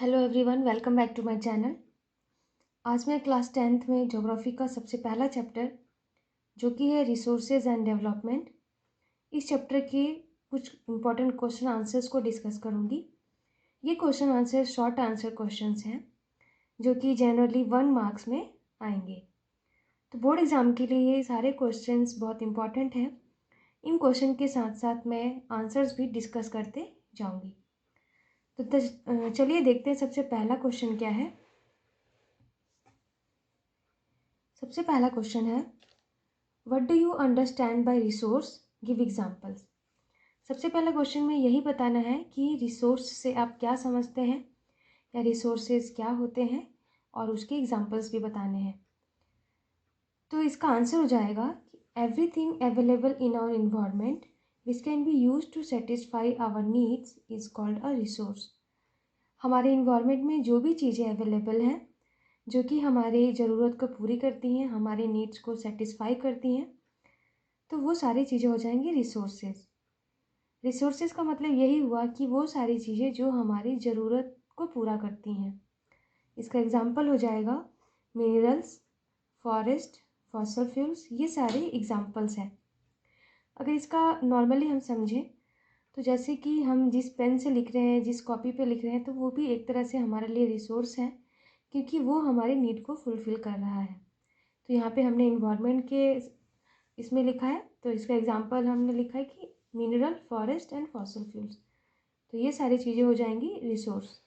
Hello everyone, welcome back to my channel. आज मैं class 10th में ज्योग्राफी का सबसे पहला चैप्टर जो कि है रिसोर्सेज एंड डेवलपमेंट, इस चैप्टर के कुछ इम्पोर्टेंट क्वेश्चन आंसर्स को डिस्कस करूंगी। ये question answer short answer questions हैं जो कि जनरली 1 मार्क्स में आएंगे। तो बोर्ड एग्ज़ाम के लिए ये सारे क्वेश्चंस बहुत इंपॉर्टेंट हैं। इन क्वेश्चन के साथ साथ मैं आंसर्स भी डिस्कस करते जाऊँगी। तो चलिए देखते हैं सबसे पहला क्वेश्चन क्या है। सबसे पहला क्वेश्चन है, what do you understand by resource, give examples. सबसे पहला क्वेश्चन में यही बताना है कि रिसोर्स से आप क्या समझते हैं या रिसोर्सेज क्या होते हैं और उसके एग्जांपल्स भी बताने हैं। तो इसका आंसर हो जाएगा कि everything available in our environment which can be use to satisfy our needs is called a resource. हमारे इन्वायरमेंट में जो भी चीज़ें अवेलेबल हैं जो कि हमारी ज़रूरत को पूरी करती हैं, हमारे नीड्स को सेटिस्फाई करती हैं, तो वो सारी चीज़ें हो जाएंगी रिसोर्सेज। रिसोर्सेज का मतलब यही हुआ कि वो सारी चीज़ें जो हमारी ज़रूरत को पूरा करती हैं। इसका एग्जाम्पल हो जाएगा मिनरल्स, फॉरेस्ट, फॉसल फ्यूल्स, ये सारे एग्जाम्पल्स हैं। अगर इसका नॉर्मली हम समझें तो जैसे कि हम जिस पेन से लिख रहे हैं, जिस कॉपी पे लिख रहे हैं, तो वो भी एक तरह से हमारे लिए रिसोर्स है क्योंकि वो हमारे नीड को फुलफ़िल कर रहा है। तो यहाँ पे हमने इन्वायरमेंट के इसमें लिखा है, तो इसका एग्जांपल हमने लिखा है कि mineral, forest and fossil fuels. तो ये सारी चीज़ें हो जाएंगी रिसोर्स।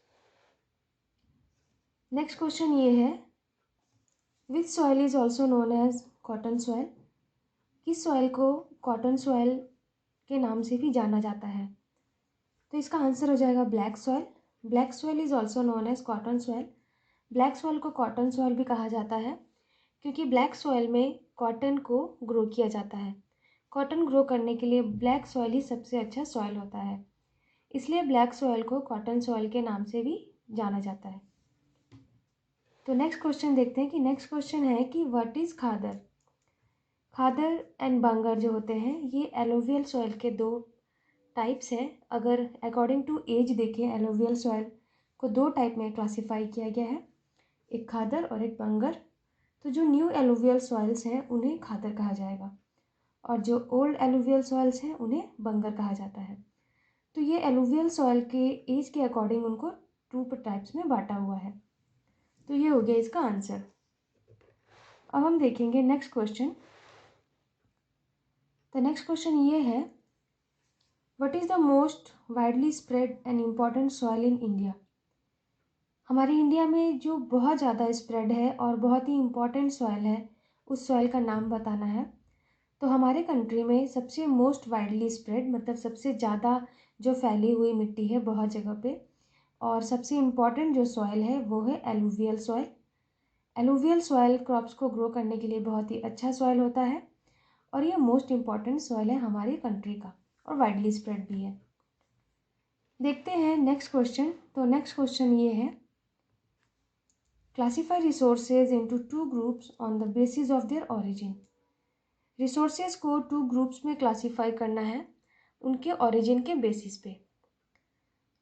नेक्स्ट क्वेश्चन ये है, which soil is also known as cotton soil. किस सॉइल को कॉटन सॉइल के नाम से भी जाना जाता है। तो इसका आंसर हो जाएगा black soil. Black soil is also known as cotton soil. Black soil को कॉटन सॉइल भी कहा जाता है क्योंकि ब्लैक सॉइल में कॉटन को ग्रो किया जाता है। कॉटन ग्रो करने के लिए ब्लैक सॉइल ही सबसे अच्छा सॉइल होता है, इसलिए ब्लैक सॉइल को कॉटन सॉइल के नाम से भी जाना जाता है। तो नेक्स्ट क्वेश्चन देखते हैं कि नेक्स्ट क्वेश्चन है कि व्हाट इज़ खादर। खादर एंड बंगर जो होते हैं ये एलोवियल सॉइल के दो टाइप्स हैं। अगर अकॉर्डिंग टू एज देखें, एलोवियल सॉइल को दो टाइप में क्लासीफाई किया गया है, एक खादर और एक बंगर। तो जो न्यू एलोवियल सॉइल्स हैं उन्हें खादर कहा जाएगा और जो ओल्ड एलुवियल सॉइल्स हैं उन्हें बंगर कहा जाता है। तो ये एलुवियल सॉइल के एज के अकॉर्डिंग उनको टू टाइप्स में बांटा हुआ है। तो ये हो गया इसका आंसर। अब हम देखेंगे नेक्स्ट क्वेश्चन। तो नेक्स्ट क्वेश्चन ये है, what is the most widely spread and important soil in India. हमारे इंडिया में जो बहुत ज़्यादा स्प्रेड है और बहुत ही इम्पॉर्टेंट सॉइल है, उस सॉइल का नाम बताना है। तो हमारे कंट्री में सबसे मोस्ट वाइडली स्प्रेड मतलब सबसे ज़्यादा जो फैली हुई मिट्टी है बहुत जगह पे, और सबसे इम्पॉर्टेंट जो सॉइल है वो है alluvial soil. Alluvial soil crops को ग्रो करने के लिए बहुत ही अच्छा सॉइल होता है और ये मोस्ट इम्पॉर्टेंट सॉइल है हमारी कंट्री का और वाइडली स्प्रेड भी है। देखते हैं नेक्स्ट क्वेश्चन। तो नेक्स्ट क्वेश्चन ये है, classify resources into two groups on the basis of there origin. Resources को टू ग्रुप्स में क्लासीफाई करना है उनके ओरिजिन के बेसिस पे।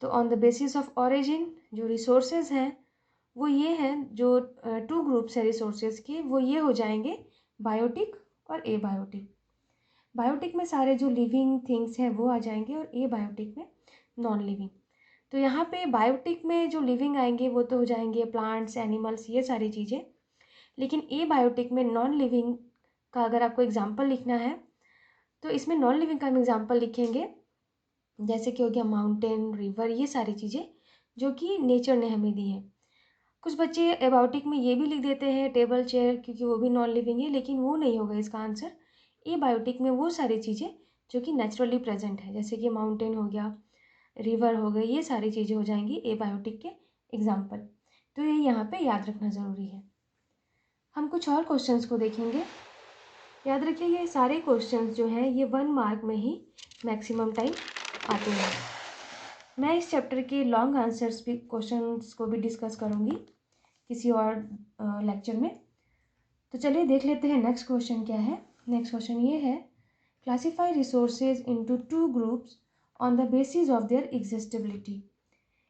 तो on the basis of origin जो रिसोर्सेज हैं वो ये हैं, जो टू ग्रुप्स है रिसोर्सेज के, वो ये हो जाएंगे बायोटिक और एबायोटिक। बायोटिक में सारे जो लिविंग थिंग्स हैं वो आ जाएंगे और एबायोटिक में नॉन लिविंग। तो यहाँ पे बायोटिक में जो लिविंग आएंगे वो तो हो जाएंगे प्लांट्स, एनिमल्स, ये सारी चीज़ें। लेकिन एबायोटिक में नॉन लिविंग का अगर आपको एग्जाम्पल लिखना है तो इसमें नॉन लिविंग का हम एग्जाम्पल लिखेंगे, जैसे कि हो गया माउंटेन, रिवर, ये सारी चीज़ें जो कि नेचर ने हमें दी है। कुछ बच्चे एबायोटिक में ये भी लिख देते हैं टेबल, चेयर, क्योंकि वो भी नॉन लिविंग है, लेकिन वो नहीं होगा इसका आंसर। एबायोटिक में वो सारी चीज़ें जो कि नेचुरली प्रेजेंट है, जैसे कि माउंटेन हो गया, रिवर हो गई, ये सारी चीज़ें हो जाएंगी एबायोटिक के एग्जाम्पल। तो ये यहाँ पे याद रखना ज़रूरी है। हम कुछ और क्वेश्चंस को देखेंगे। याद रखिए ये सारे क्वेश्चंस जो हैं ये 1 मार्क में ही मैक्सिमम टाइम आते हैं। मैं इस चैप्टर के लॉन्ग आंसर्स भी क्वेश्चंस को भी डिस्कस करूँगी किसी और लेक्चर में। तो चलिए देख लेते हैं नेक्स्ट क्वेश्चन क्या है। नेक्स्ट क्वेश्चन ये है, classify resources into two groups on the basis of their exhaustibility.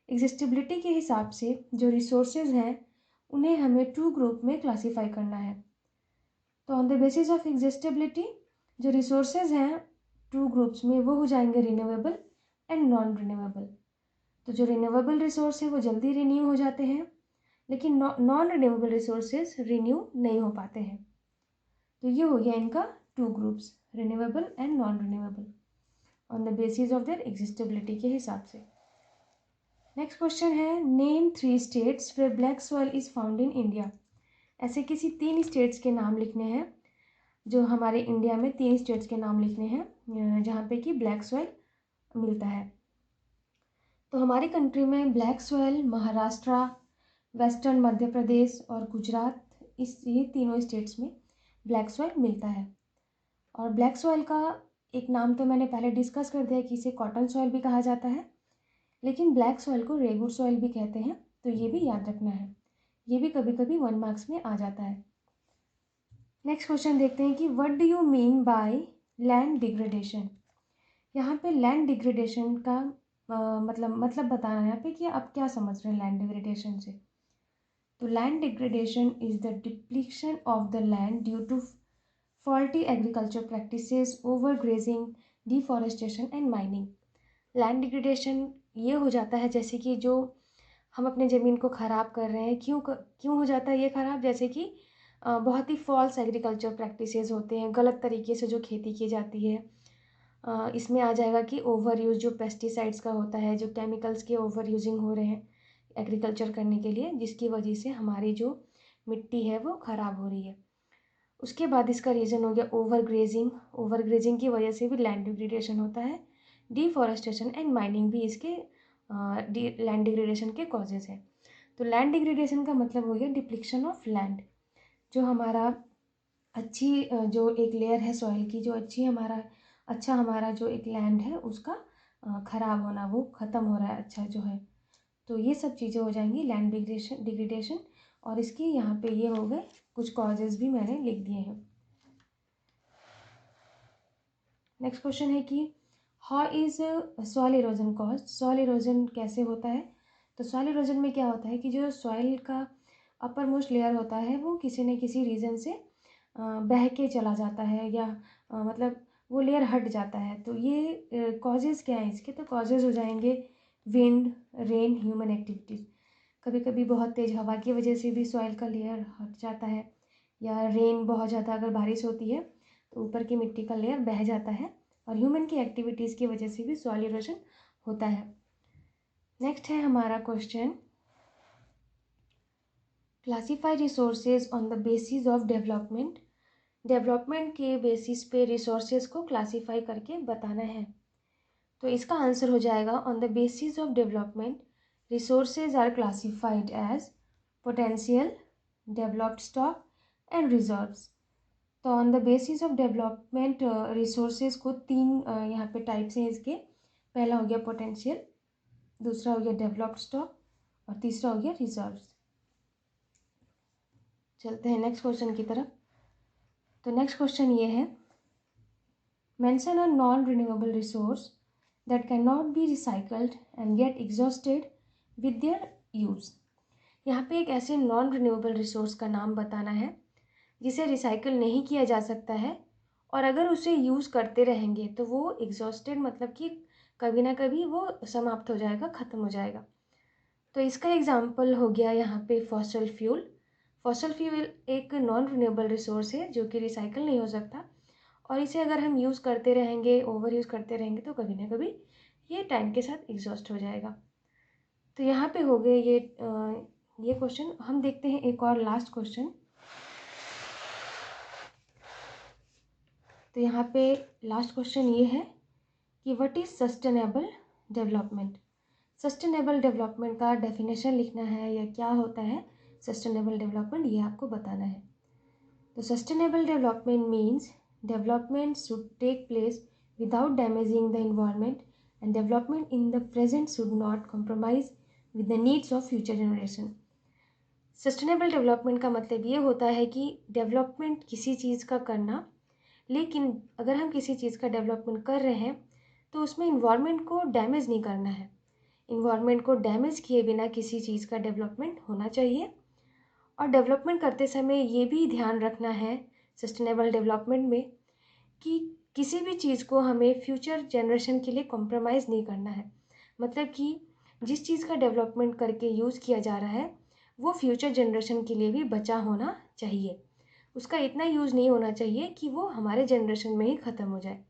Exhaustibility के हिसाब से जो रिसोर्सेज हैं उन्हें हमें 2 ग्रुप में क्लासीफाई करना है। तो ऑन द बेसिस ऑफ एग्जिस्टिबिलिटी जो रिसोर्सेज हैं 2 ग्रुप्स में वो हो जाएंगे रिन्यूएबल एंड नॉन रिन्यूएबल। तो जो रिन्यूएबल रिसोर्स है वो जल्दी रिन्यू हो जाते हैं, लेकिन नॉन रिन्यूएबल रिसोर्सेज रिन्यू नहीं हो पाते हैं। तो ये हो गया इनका 2 groups, renewable and non renewable, on the basis of their exhaustibility के हिसाब से। नेक्स्ट क्वेश्चन है, name 3 states where black soil is found in India. ऐसे किसी 3 स्टेट्स के नाम लिखने हैं, जो हमारे इंडिया में 3 स्टेट्स के नाम लिखने हैं जहाँ पे कि ब्लैक सॉइल मिलता है। तो हमारी कंट्री में black soil Maharashtra, western Madhya Pradesh और गुजरात, ये तीनों स्टेट्स में ब्लैक सॉइल मिलता है। और ब्लैक सॉइल का एक नाम तो मैंने पहले डिस्कस कर दिया कि इसे कॉटन सॉइल भी कहा जाता है, लेकिन ब्लैक सॉइल को रेगुर सॉइल भी कहते हैं, तो ये भी याद रखना है। ये भी कभी कभी 1 मार्क्स में आ जाता है। नेक्स्ट क्वेश्चन देखते हैं कि what do you mean by land degradation. यहाँ पे लैंड डिग्रेडेशन का मतलब बताना है यहाँ पे कि आप क्या समझ रहे हैं लैंड डिग्रेडेशन से। तो land degradation is the depletion of the land due to faulty agriculture practices, over grazing, deforestation and mining. Land degradation ये हो जाता है जैसे कि जो हम अपने ज़मीन को ख़राब कर रहे हैं, क्यों हो जाता है ये ख़राब, जैसे कि बहुत ही फॉल्स एग्रीकल्चर प्रैक्टिसेस होते हैं, गलत तरीके से जो खेती की जाती है। इसमें आ जाएगा कि ओवर यूज़ जो पेस्टिसाइड्स का होता है, जो केमिकल्स के ओवर यूजिंग हो रहे हैं एग्रीकल्चर करने के लिए, जिसकी वजह से हमारी जो मिट्टी है वो ख़राब हो रही है। उसके बाद इसका रीज़न हो गया ओवर ग्रेजिंग। ओवर ग्रेजिंग की वजह से भी लैंड डिग्रेडेशन होता है। डिफॉरेस्टेशन एंड माइनिंग भी इसके लैंड डिग्रेडेशन के कॉजेज़ हैं। तो लैंड डिग्रेडेशन का मतलब हो गया डिप्लीशन ऑफ लैंड, जो हमारा अच्छी जो एक लेयर है सॉइल की, जो हमारा जो एक लैंड है उसका ख़राब होना, वो ख़त्म हो रहा है अच्छा जो है। तो ये सब चीज़ें हो जाएंगी लैंड डिग्रेडेशन। और इसके यहाँ पे ये हो गए कुछ कॉजेज़ भी मैंने लिख दिए हैं। नेक्स्ट क्वेश्चन है कि how is soil erosion cause. Soil erosion कैसे होता है। तो सॉइल इरोजन में क्या होता है कि जो सॉइल का अपर मोस्ट लेयर होता है वो किसी न किसी रीज़न से बह के चला जाता है, या मतलब वो लेयर हट जाता है। तो ये कॉजेज़ क्या हैं इसके। तो कॉजेज़ हो जाएंगे विंड, रेन, ह्यूमन एक्टिविटीज़। कभी कभी बहुत तेज़ हवा की वजह से भी सॉइल का लेयर हट जाता है, या रेन बहुत ज़्यादा अगर बारिश होती है तो ऊपर की मिट्टी का लेयर बह जाता है, और ह्यूमन की एक्टिविटीज़ की वजह से भी सॉइल इरोजन होता है। नेक्स्ट है हमारा question, classify resources on the basis of development. Development के बेसिस पे रिसोर्सेज को क्लासीफाई करके बताना है। तो इसका आंसर हो जाएगा on the basis of development resources are classified as potential, developed stock and reserves. तो on the basis of development resources को 3 यहाँ पे टाइप्स हैं इसके। पहला हो गया पोटेंशियल, दूसरा हो गया डेवलप्ड स्टॉक, और तीसरा हो गया रिजर्व्स। चलते हैं नेक्स्ट क्वेश्चन की तरफ। तो नेक्स्ट क्वेश्चन ये है, mention a non renewable resource that can not be recycled and get exhausted with their use. यहाँ पे एक ऐसे नॉन रिन्यूएबल रिसोर्स का नाम बताना है जिसे रिसाइकल नहीं किया जा सकता है, और अगर उसे यूज़ करते रहेंगे तो वो एग्जॉस्टेड मतलब कि कभी ना कभी वो समाप्त हो जाएगा, ख़त्म हो जाएगा। तो इसका एग्जाम्पल हो गया यहाँ पे फॉसल फ्यूल। फॉसल फ्यूल एक नॉन रिन्यूएबल रिसोर्स है जो कि रिसाइकल नहीं हो सकता, और इसे अगर हम यूज़ करते रहेंगे, ओवर यूज़ करते रहेंगे तो कभी ना कभी ये टाइम के साथ एग्जॉस्ट हो जाएगा। तो यहाँ पे हो गए ये क्वेश्चन। हम देखते हैं एक और लास्ट क्वेश्चन। तो यहाँ पे लास्ट क्वेश्चन ये है कि what is sustainable development. Sustainable development का डेफिनेशन लिखना है, या क्या होता है सस्टेनेबल डेवलपमेंट, ये आपको बताना है। तो sustainable development means development should take place without damaging the environment, and development in the present should not compromise with the needs of future generation. Sustainable development का मतलब ये होता है कि डेवलपमेंट किसी चीज़ का करना, लेकिन अगर हम किसी चीज़ का डेवलपमेंट कर रहे हैं तो उसमें इन्वायरमेंट को डैमेज नहीं करना है। इन्वायरमेंट को डैमेज किए बिना किसी चीज़ का डेवलपमेंट होना चाहिए। और डेवलपमेंट करते समय ये भी ध्यान रखना है सस्टेनेबल डेवलपमेंट में कि किसी भी चीज़ को हमें फ्यूचर जनरेशन के लिए कॉम्प्रोमाइज़ नहीं करना है। मतलब कि जिस चीज़ का डेवलपमेंट करके यूज़ किया जा रहा है वो फ्यूचर जनरेशन के लिए भी बचा होना चाहिए। उसका इतना यूज़ नहीं होना चाहिए कि वो हमारे जनरेशन में ही ख़त्म हो जाए।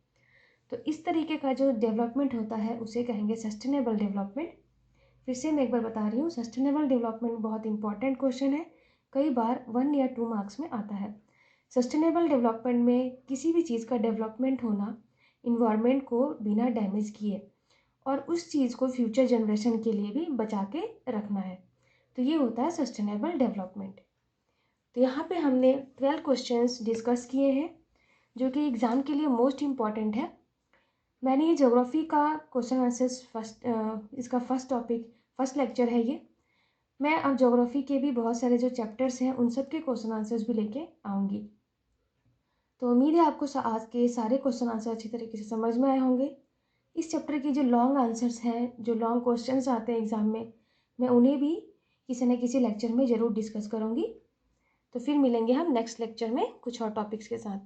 तो इस तरीके का जो डेवलपमेंट होता है उसे कहेंगे सस्टेनेबल डेवलपमेंट। फिर से मैं एक बार बता रही हूँ, सस्टेनेबल डेवलपमेंट बहुत इंपॉर्टेंट क्वेश्चन है, कई बार 1 या 2 मार्क्स में आता है। सस्टेनेबल डेवलपमेंट में किसी भी चीज़ का डेवलपमेंट होना इन्वायरमेंट को बिना डैमेज किए और उस चीज़ को फ्यूचर जनरेशन के लिए भी बचा के रखना है। तो ये होता है सस्टेनेबल डेवलपमेंट। तो यहाँ पे हमने 12 क्वेश्चंस डिस्कस किए हैं जो कि एग्ज़ाम के लिए मोस्ट इम्पॉर्टेंट है। मैंने ये ज्योग्राफी का क्वेश्चन आंसर्स इसका फर्स्ट लेक्चर है ये। मैं अब ज्योग्राफी के भी बहुत सारे जो चैप्टर्स हैं उन सब के क्वेश्चन आंसर्स भी लेके आऊँगी। तो उम्मीद है आपको आज के सारे क्वेश्चन आंसर अच्छी तरीके से समझ में आए होंगे। इस चैप्टर की जो लॉन्ग आंसर्स हैं, जो लॉन्ग क्वेश्चंस आते हैं एग्ज़ाम में, मैं उन्हें भी किसी न किसी लेक्चर में ज़रूर डिस्कस करूँगी। तो फिर मिलेंगे हम नेक्स्ट लेक्चर में कुछ और टॉपिक्स के साथ।